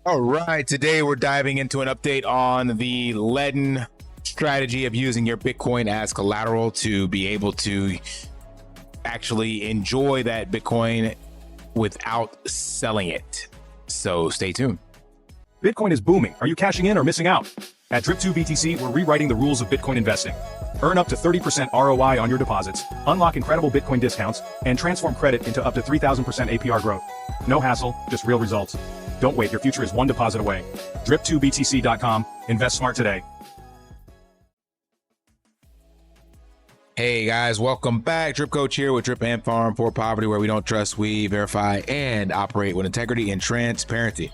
All right, today we're diving into an update on the Ledn strategy of using your Bitcoin as collateral to be able to actually enjoy that Bitcoin without selling it. So stay tuned. Bitcoin is booming. Are you cashing in or missing out? At Drip2 BTC, we're rewriting the rules of Bitcoin investing. Earn up to 30% ROI on your deposits, unlock incredible Bitcoin discounts, and transform credit into up to 3,000% APR growth. No hassle, just real results. Don't wait, your future is one deposit away. Drip2BTC.com. Invest smart today. Hey guys, welcome back. Drip Coach here with Drip and Farm for Poverty, where we don't trust, we verify, and operate with integrity and transparency.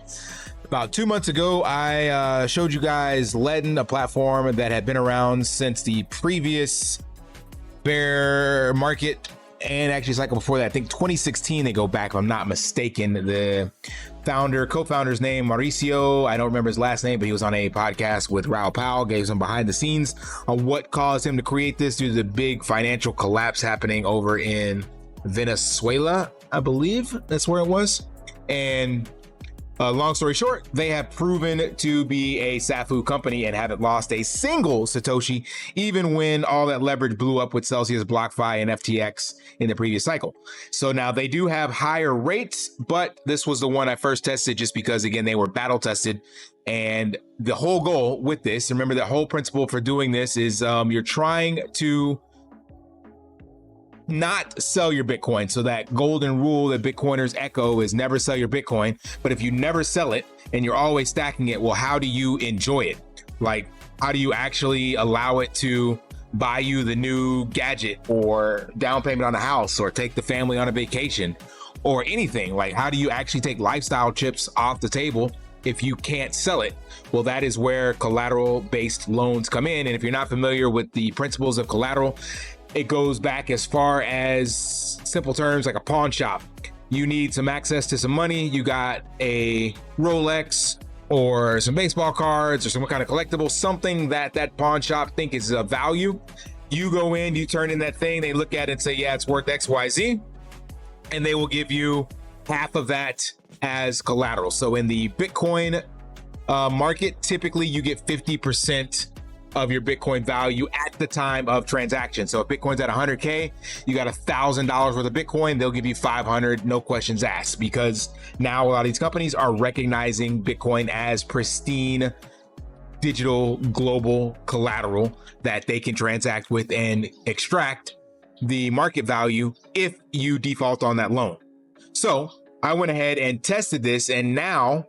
About 2 months ago, I showed you guys Ledn, a platform that had been around since the previous bear market, and actually cycle before that. I think 2016 they go back, if I'm not mistaken. The co-founder's name, Mauricio, I don't remember his last name, but he was on a podcast with Raoul, gave some behind the scenes on what caused him to create this due to the big financial collapse happening over in Venezuela, I believe that's where it was. And long story short, they have proven to be a SAFU company and haven't lost a single satoshi, even when all that leverage blew up with Celsius, BlockFi, and FTX in the previous cycle. So now they do have higher rates, but this was the one I first tested just because, again, they were battle tested. And the whole goal with this, remember the whole principle for doing this is you're trying to not sell your Bitcoin. So that golden rule that Bitcoiners echo is never sell your Bitcoin. But if you never sell it and you're always stacking it, well, how do you enjoy it? Like, how do you actually allow it to buy you the new gadget or down payment on a house or take the family on a vacation or anything? Like, how do you actually take lifestyle chips off the table if you can't sell it? Well, that is where collateral based loans come in. And if you're not familiar with the principles of collateral, it goes back as far as simple terms like a pawn shop. You need some access to some money. You got a Rolex or some baseball cards or some kind of collectible, something that that pawn shop think is of value. You go in, you turn in that thing, they look at it and say, yeah, it's worth XYZ. And they will give you half of that as collateral. So in the Bitcoin market, typically you get 50% of your Bitcoin value at the time of transaction. So if Bitcoin's at 100K, you got $1,000 worth of Bitcoin, they'll give you 500, no questions asked, because now a lot of these companies are recognizing Bitcoin as pristine digital global collateral that they can transact with and extract the market value if you default on that loan. So I went ahead and tested this, and now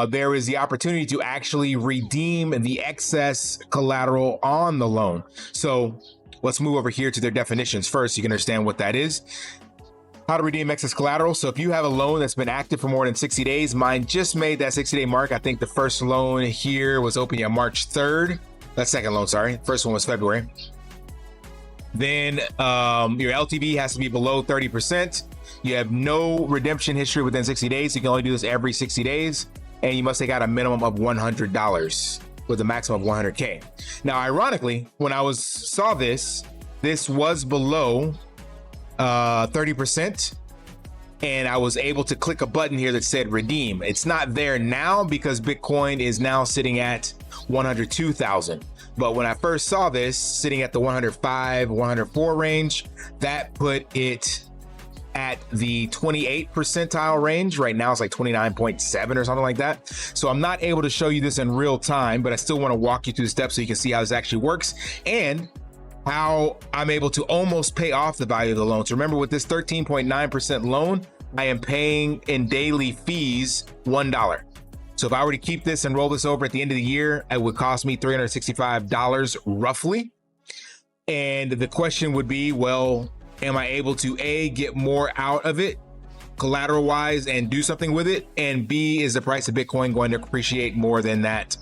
there is the opportunity to actually redeem the excess collateral on the loan. So let's move over here to their definitions first so you can understand what that is. How to redeem excess collateral. So if you have a loan that's been active for more than 60 days, mine just made that 60-day mark. I think the first loan here was opening on March 3rd. That second loan, sorry. First one was February. Then your LTV has to be below 30%. You have no redemption history within 60 days. You can only do this every 60 days. And you must take out a minimum of $100 with a maximum of 100K. Now, ironically, when I saw this was below 30%. And I was able to click a button here that said redeem. It's not there now because Bitcoin is now sitting at 102,000. But when I first saw this sitting at the 105, 104 range, that put it at the 28th percentile range. Right now it's like 29.7 or something like that. So I'm not able to show you this in real time, but I still want to walk you through the steps so you can see how this actually works and how I'm able to almost pay off the value of the loan. So remember, with this 13.9% loan, I am paying in daily fees $1. So if I were to keep this and roll this over at the end of the year, it would cost me $365 roughly. And the question would be, well, am I able to A, get more out of it collateral wise and do something with it? And B, is the price of Bitcoin going to appreciate more than that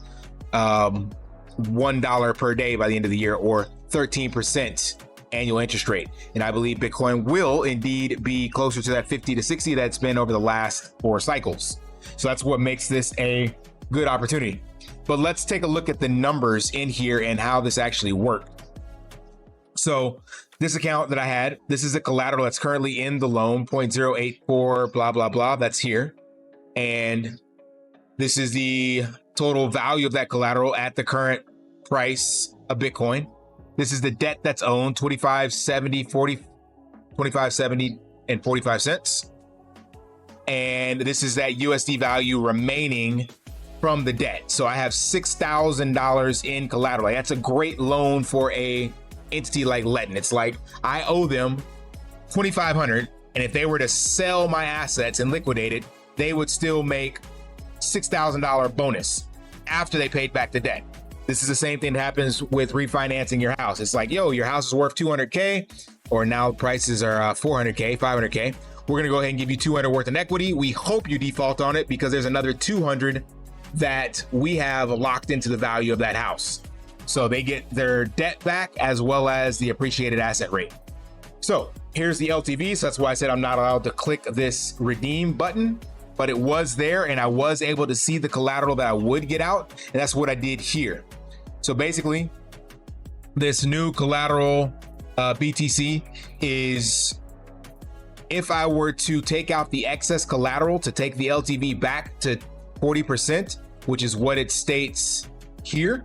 $1 per day by the end of the year, or 13% annual interest rate? And I believe Bitcoin will indeed be closer to that 50 to 60 that's been over the last 4 cycles. So that's what makes this a good opportunity. But let's take a look at the numbers in here and how this actually worked. So this account that I had, this is the collateral that's currently in the loan, 0.084, blah, blah, blah. That's here. And This is the total value of that collateral at the current price of Bitcoin. This is the debt that's owned, 25.70 and 45 cents. And this is that USD value remaining from the debt. So I have $6,000 in collateral. That's a great loan for a entity like Ledn. It's like I owe them $2,500, and if they were to sell my assets and liquidate it, they would still make $6,000 bonus after they paid back the debt. This is the same thing that happens with refinancing your house. It's like, yo, your house is worth 200K, or now prices are 400K, 500K. We're gonna go ahead and give you 200 worth in equity. We hope you default on it because there's another 200 that we have locked into the value of that house. So they get their debt back as well as the appreciated asset rate. So here's the LTV. So that's why I said I'm not allowed to click this redeem button, but it was there and I was able to see the collateral that I would get out. And that's what I did here. So basically this new collateral BTC is, if I were to take out the excess collateral to take the LTV back to 40%, which is what it states here,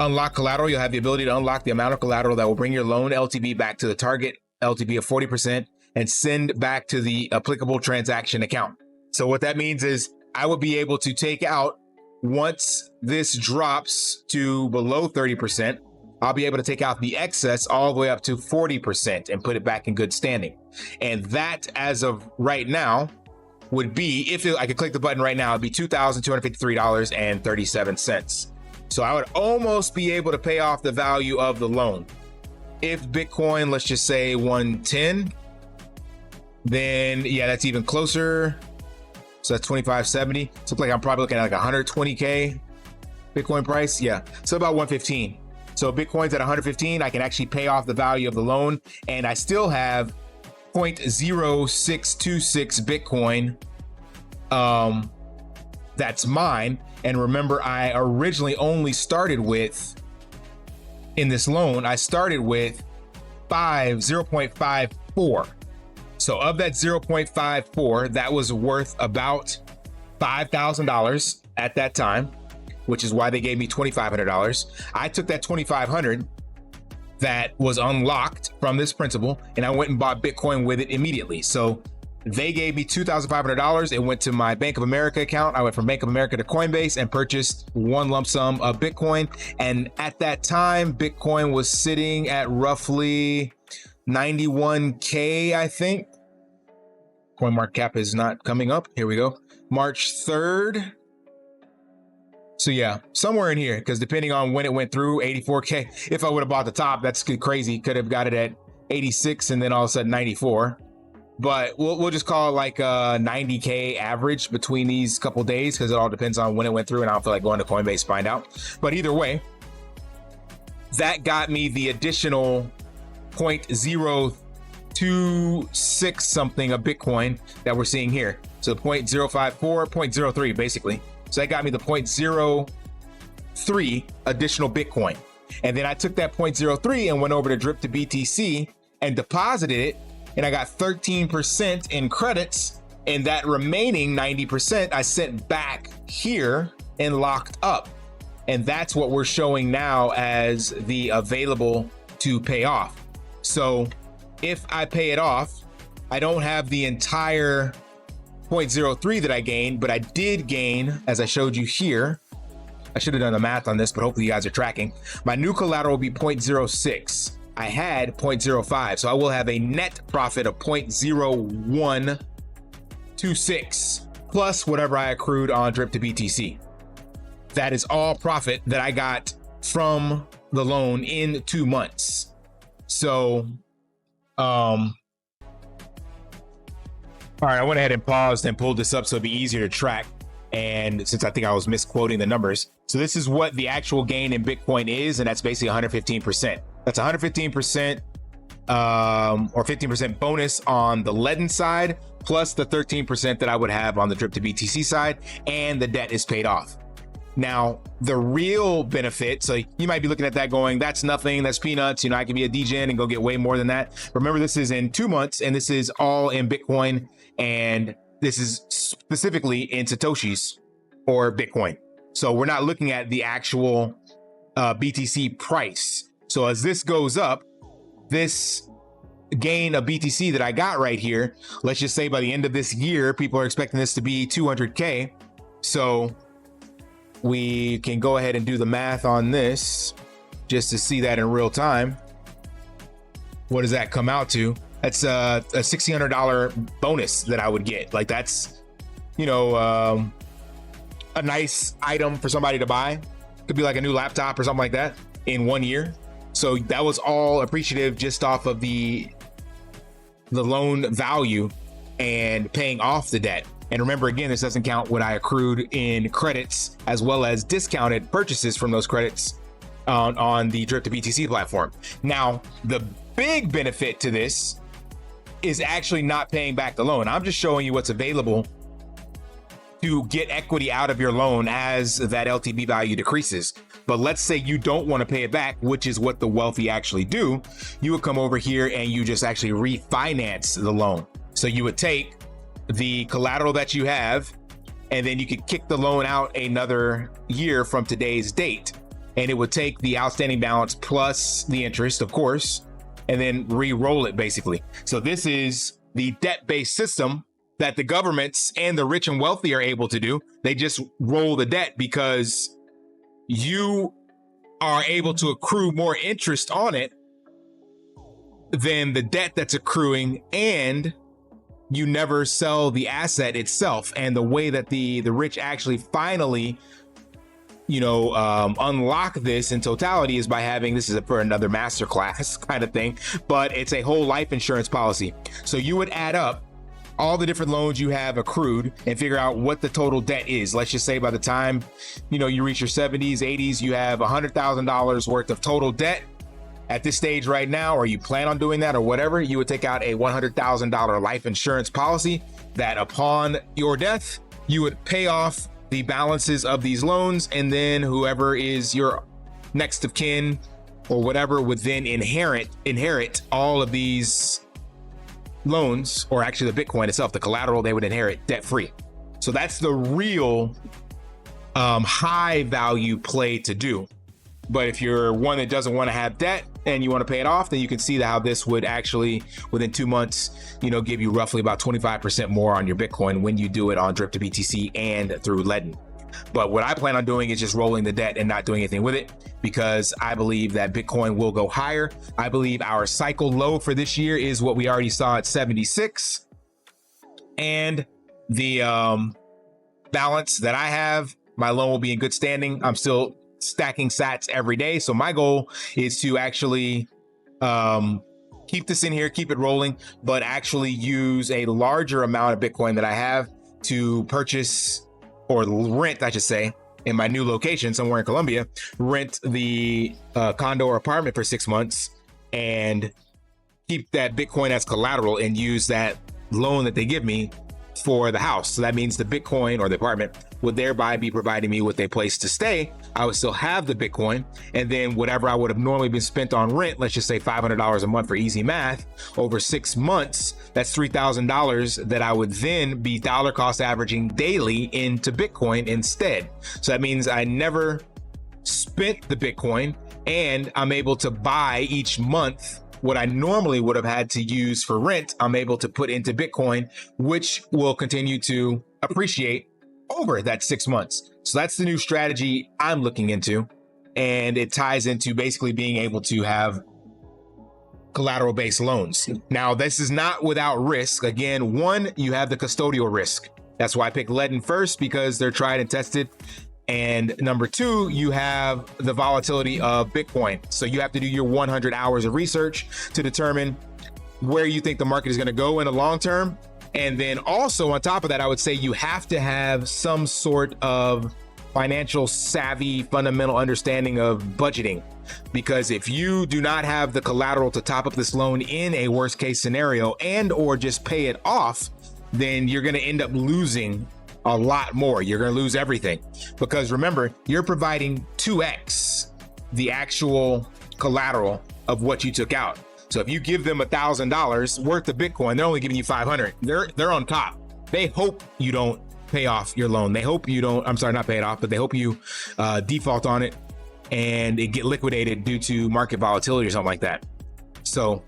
unlock collateral, you'll have the ability to unlock the amount of collateral that will bring your loan LTV back to the target LTV of 40% and send back to the applicable transaction account. So what that means is I would be able to take out, once this drops to below 30%, I'll be able to take out the excess all the way up to 40% and put it back in good standing. And that, as of right now, would be, if I could click the button right now, it'd be $2,253.37. So I would almost be able to pay off the value of the loan. If Bitcoin, let's just say 110, then yeah, that's even closer. So that's 2570. So it's like I'm probably looking at like 120K Bitcoin price. Yeah, so about 115. So Bitcoin's at 115, I can actually pay off the value of the loan, and I still have 0.0626 Bitcoin that's mine. And remember, I originally only started with, in this loan, I started with 0.54. So of that 0.54, that was worth about $5,000 at that time, which is why they gave me $2,500. I took that $2,500 that was unlocked from this principal, and I went and bought Bitcoin with it immediately. So they gave me $2,500. It went to my Bank of America account. I went from Bank of America to Coinbase and purchased one lump sum of Bitcoin. And at that time, Bitcoin was sitting at roughly 91K, I think. CoinMarketCap is not coming up. Here we go. March 3rd. So yeah, somewhere in here, because depending on when it went through, 84K. If I would have bought the top, that's crazy. Could have got it at 86 and then all of a sudden 94. But we'll just call it like a 90K average between these couple days, because it all depends on when it went through, and I don't feel like going to Coinbase to find out. But either way, that got me the additional 0.026 something of Bitcoin that we're seeing here. So 0.054, 0.03 basically. So that got me the 0.03 additional Bitcoin. And then I took that 0.03 and went over to Drip to BTC and deposited it. And I got 13% in credits. And that remaining 90% I sent back here and locked up. And that's what we're showing now as the available to pay off. So if I pay it off, I don't have the entire 0.03 that I gained, but I did gain, as I showed you here. I should have done the math on this, but hopefully you guys are tracking. My new collateral will be 0.06. I had 0.05, so I will have a net profit of 0.0126 plus whatever I accrued on Drip to BTC. That is all profit that I got from the loan in 2 months. So, all right, I went ahead and paused and pulled this up so it'd be easier to track. And since I think I was misquoting the numbers. So this is what the actual gain in Bitcoin is, and that's basically 115%. That's 115% or 15% bonus on the Ledn side, plus the 13% that I would have on the Drip to BTC side, and the debt is paid off. Now, the real benefit, so you might be looking at that going, that's nothing, that's peanuts, you know, I can be a DGen and go get way more than that. Remember, this is in 2 months, and this is all in Bitcoin, and this is specifically in satoshis. or Bitcoin. So we're not looking at the actual BTC price. So as this goes up, this gain of BTC that I got right here, let's just say by the end of this year, people are expecting this to be 200K. So we can go ahead and do the math on this just to see that in real time. What does that come out to? That's a $1,600 bonus that I would get. Like that's, you know, a nice item for somebody to buy. Could be like a new laptop or something like that in 1 year. So that was all appreciative just off of the loan value and paying off the debt. And remember, again, this doesn't count what I accrued in credits as well as discounted purchases from those credits on the Drip to BTC platform. Now, the big benefit to this is actually not paying back the loan. I'm just showing you what's available to get equity out of your loan as that LTV value decreases. But let's say you don't want to pay it back, which is what the wealthy actually do. You would come over here and you just actually refinance the loan. So you would take the collateral that you have, and then you could kick the loan out another year from today's date. And it would take the outstanding balance plus the interest, of course, and then re-roll it basically. So this is the debt-based system that the governments and the rich and wealthy are able to do. They just roll the debt because you are able to accrue more interest on it than the debt that's accruing, and you never sell the asset itself. And the way that the rich actually finally, you know, unlock this in totality is by having, this is for another masterclass kind of thing, but it's a whole life insurance policy. So you would add up all the different loans you have accrued and figure out what the total debt is. Let's just say by the time, you know, you reach your 70s, 80s, you have $100,000 worth of total debt at this stage right now, or you plan on doing that or whatever. You would take out a $100,000 life insurance policy that upon your death, you would pay off the balances of these loans, and then whoever is your next of kin or whatever would then inherit all of these loans, or actually the Bitcoin itself, the collateral, they would inherit debt free. So that's the real high value play to do. But if you're one that doesn't want to have debt and you want to pay it off, then you can see how this would actually within 2 months, you know, give you roughly about 25% more on your Bitcoin when you do it on Drip to BTC and through Ledn. But what I plan on doing is just rolling the debt and not doing anything with it, because I believe that Bitcoin will go higher. I believe our cycle low for this year is what we already saw at 76. And the balance that I have, my loan will be in good standing. I'm still stacking sats every day. So my goal is to actually keep this in here, keep it rolling, but actually use a larger amount of Bitcoin that I have to purchase or rent, I should say, in my new location somewhere in Colombia, rent the condo or apartment for 6 months and keep that Bitcoin as collateral and use that loan that they give me for the house. So that means the Bitcoin or the apartment would thereby be providing me with a place to stay. I would still have the Bitcoin, and then whatever I would have normally been spent on rent, let's just say $500 a month for easy math, over 6 months, that's $3,000 that I would then be dollar cost averaging daily into Bitcoin instead. So that means I never spent the Bitcoin, and I'm able to buy each month what I normally would have had to use for rent. I'm able to put into Bitcoin, which will continue to appreciate over that 6 months. So that's the new strategy I'm looking into. And it ties into basically being able to have collateral based loans. Now, this is not without risk. Again, one, you have the custodial risk. That's why I picked Ledn first, because they're tried and tested. And number two, you have the volatility of Bitcoin. So you have to do your 100 hours of research to determine where you think the market is going to go in the long term. And then also on top of that, I would say you have to have some sort of financial savvy, fundamental understanding of budgeting. Because if you do not have the collateral to top up this loan in a worst case scenario and or just pay it off, then you're going to end up losing a lot more. You're going to lose everything, because remember, you're providing 2x the actual collateral of what you took out. So if you give them $1,000 worth of Bitcoin, they're only giving you 500. They're on top. They hope you don't pay off your loan. They hope you don't, I'm sorry, not pay it off, but they hope you default on it and it get liquidated due to market volatility or something like that. So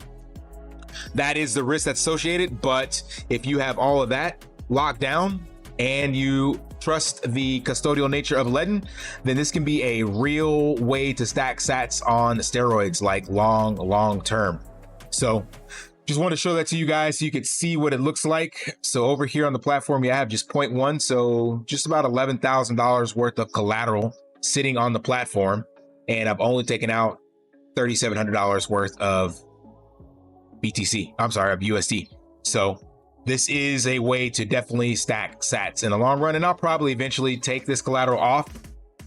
that is the risk that's associated. But if you have all of that locked down and you trust the custodial nature of Ledn, then this can be a real way to stack sats on steroids, like long term. So just want to show that to you guys so you could see what it looks like. So over here on the platform, you have just 0.1. So just about $11,000 worth of collateral sitting on the platform. And I've only taken out $3,700 worth of BTC. I'm sorry, of USD. So this is a way to definitely stack sats in the long run. And I'll probably eventually take this collateral off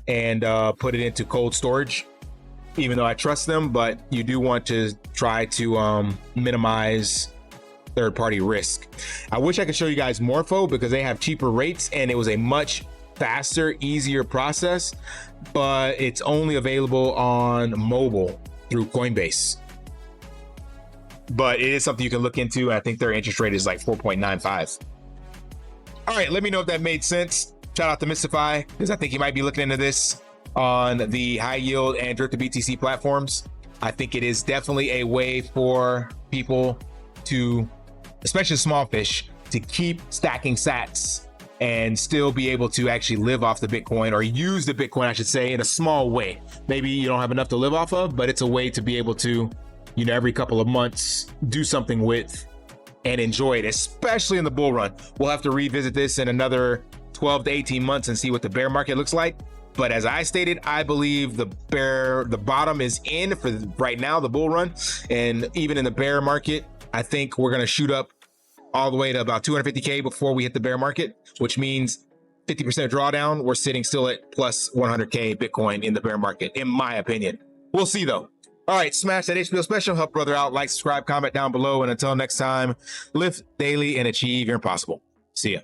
and put it into cold storage, even though I trust them. But you do want to try to minimize third-party risk. I wish I could show you guys Morpho because they have cheaper rates and it was a much faster, easier process, but it's only available on mobile through Coinbase. But it is something you can look into. I think their interest rate is like 4.95. All right, let me know if that made sense. Shout out to Mystify, because I think you might be looking into this on the high yield and Drip to BTC platforms. I think it is definitely a way for people to, especially small fish, to keep stacking sats and still be able to actually live off the Bitcoin, or use the Bitcoin, I should say, in a small way. Maybe you don't have enough to live off of, but it's a way to be able to, you know, every couple of months, do something with and enjoy it, especially in the bull run. We'll have to revisit this in another 12 to 18 months and see what the bear market looks like. But as I stated, I believe the bottom is in for right now, the bull run. And even in the bear market, I think we're going to shoot up all the way to about 250K before we hit the bear market, which means 50% drawdown. We're sitting still at plus 100K Bitcoin in the bear market, in my opinion. We'll see though. All right, smash that HBO special, help brother out, like, subscribe, comment down below. And until next time, live daily and achieve your impossible. See ya.